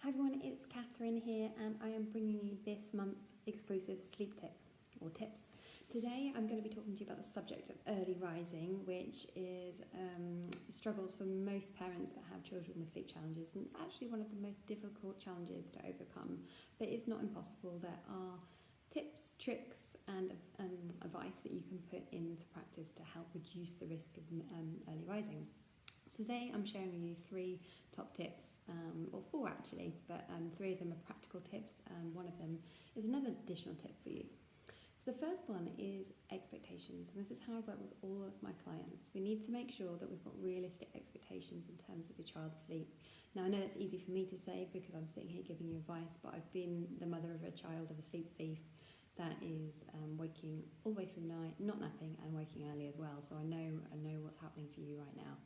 Hi everyone, it's Catherine here and I am bringing you this month's exclusive sleep tip or tips. Today I'm going to be talking to you about the subject of early rising, which is struggles for most parents that have children with sleep challenges, and it's actually one of the most difficult challenges to overcome, but it's not impossible. There are tips, tricks and advice that you can put into practice to help reduce the risk of early rising. So today I'm sharing with you 3 top tips, or 4 actually, but 3 of them are practical tips and one of them is another additional tip for you. So the first one is expectations, and this is how I work with all of my clients. We need to make sure that we've got realistic expectations in terms of your child's sleep. Now I know that's easy for me to say because I'm sitting here giving you advice, but I've been the mother of a child of a sleep thief that is waking all the way through the night, not napping and waking early as well, so I know what's happening for you right now.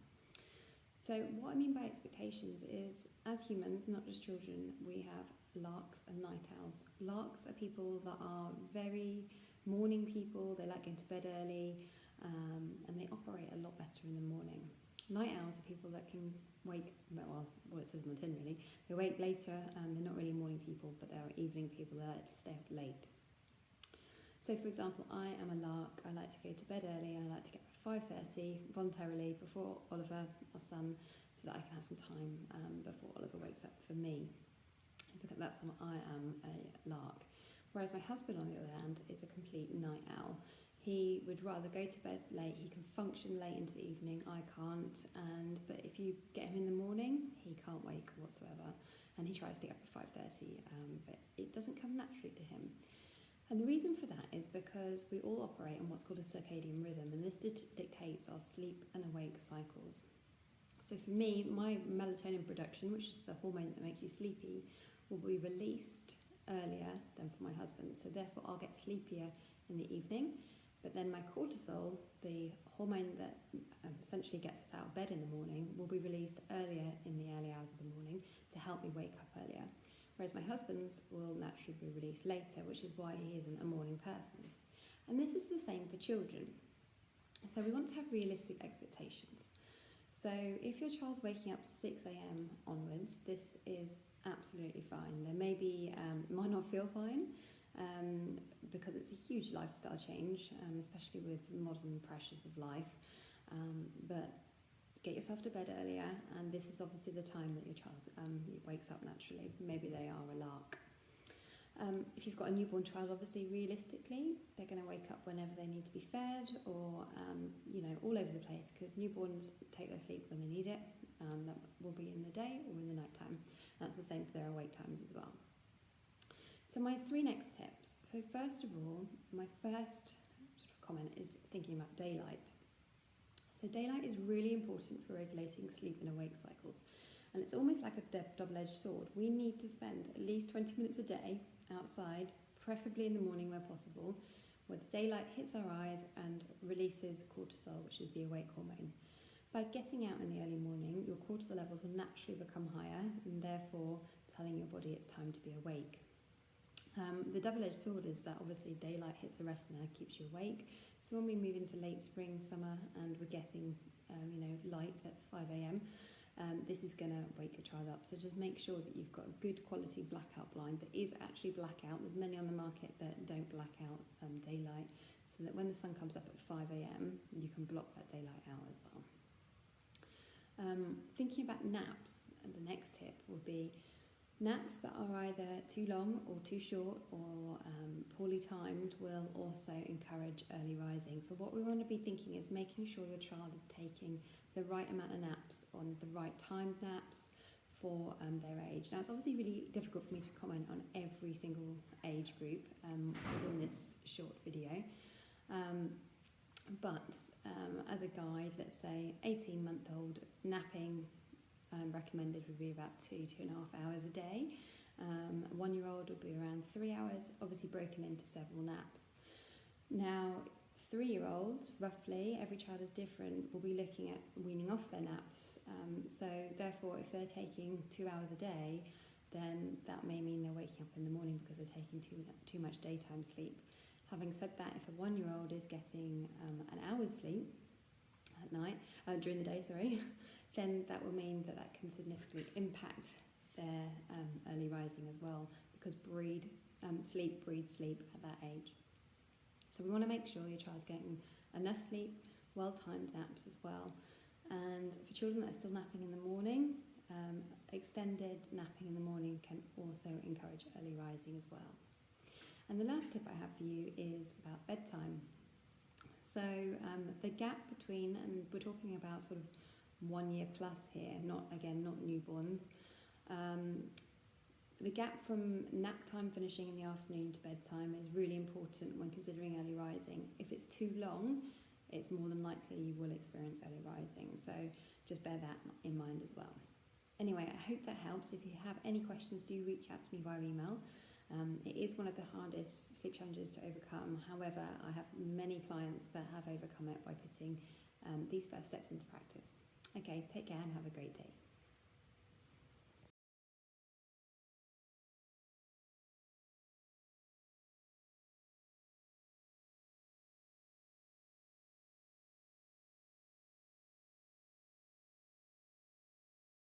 So what I mean by expectations is, as humans, not just children, we have larks and night owls. Larks are people that are very morning people, they like going to bed early, and they operate a lot better in the morning. Night owls are people that can wake, well it says on the tin really, they wake later, they're not really morning people, but they're evening people that like to stay up late. So for example, I am a lark, I like to go to bed early and I like to get up at 5:30 voluntarily before Oliver, our son, so that I can have some time before Oliver wakes up for me, because that's when I am a lark. Whereas my husband, on the other hand, is a complete night owl. He would rather go to bed late, he can function late into the evening, I can't, but if you get him in the morning, he can't wake whatsoever, and he tries to get up at 5:30, but it doesn't come naturally to him. And the reason for that is because we all operate on what's called a circadian rhythm, and this dictates our sleep and awake cycles. So for me, my melatonin production, which is the hormone that makes you sleepy, will be released earlier than for my husband. So therefore I'll get sleepier in the evening, but then my cortisol, the hormone that essentially gets us out of bed in the morning, will be released earlier in the early hours of the morning to help me wake up earlier. Whereas my husband's will naturally be released later, which is why he isn't a morning person. And this is the same for children. So we want to have realistic expectations. So if your child's waking up 6 AM onwards, this is absolutely fine. There may be, might not feel fine, because it's a huge lifestyle change, especially with modern pressures of life, but get yourself to bed earlier, and this is obviously the time that your child wakes up naturally. Maybe they are a lark. If you've got a newborn child, obviously realistically they're going to wake up whenever they need to be fed, or all over the place, because newborns take their sleep when they need it. That will be in the day or in the night time. That's the same for their awake times as well. So my 3 next tips. So first of all, my first sort of comment is thinking about daylight. So daylight is really important for regulating sleep and awake cycles, and it's almost like a double-edged sword. We need to spend at least 20 minutes a day outside, preferably in the morning where possible, where the daylight hits our eyes and releases cortisol, which is the awake hormone. By getting out in the early morning, your cortisol levels will naturally become higher, and therefore telling your body it's time to be awake. The double-edged sword is that obviously daylight hits the retina, keeps you awake. So when we move into late spring, summer, and we're getting light at 5 AM, this is going to wake your child up. So just make sure that you've got a good quality blackout blind that is actually blackout. There's many on the market that don't black out daylight, so that when the sun comes up at 5 AM, you can block that daylight out as well. Thinking about naps, the next tip would be naps that are either too long or too short or poorly timed will also encourage early rising. So what we want to be thinking is making sure your child is taking the right amount of naps, on the right timed naps for their age. Now it's obviously really difficult for me to comment on every single age group within this short video, but as a guide, let's say 18-month-old napping recommended would be about 2.5 hours a day. 1-year-old would be around 3 hours, obviously broken into several naps. Now 3-year-olds, roughly, every child is different, will be looking at weaning off their naps. So therefore, if they're taking 2 hours a day, then that may mean they're waking up in the morning because they're taking too much daytime sleep. Having said that, if a 1-year-old is getting an hour's sleep at night, during the day, sorry, then that will mean that can significantly impact their early rising as well, because sleep breeds sleep at that age. So we want to make sure your child's getting enough sleep, well-timed naps as well. And for children that are still napping in the morning, extended napping in the morning can also encourage early rising as well. And the last tip I have for you is about bedtime. So the gap between, and we're talking about sort of 1 year plus here, not newborns. The gap from nap time finishing in the afternoon to bedtime is really important when considering early rising. If it's too long, it's more than likely you will experience early rising. So just bear that in mind as well. Anyway, I hope that helps. If you have any questions, do reach out to me via email. It is one of the hardest sleep challenges to overcome. However, I have many clients that have overcome it by putting these first steps into practice. Okay, take care and have a great day.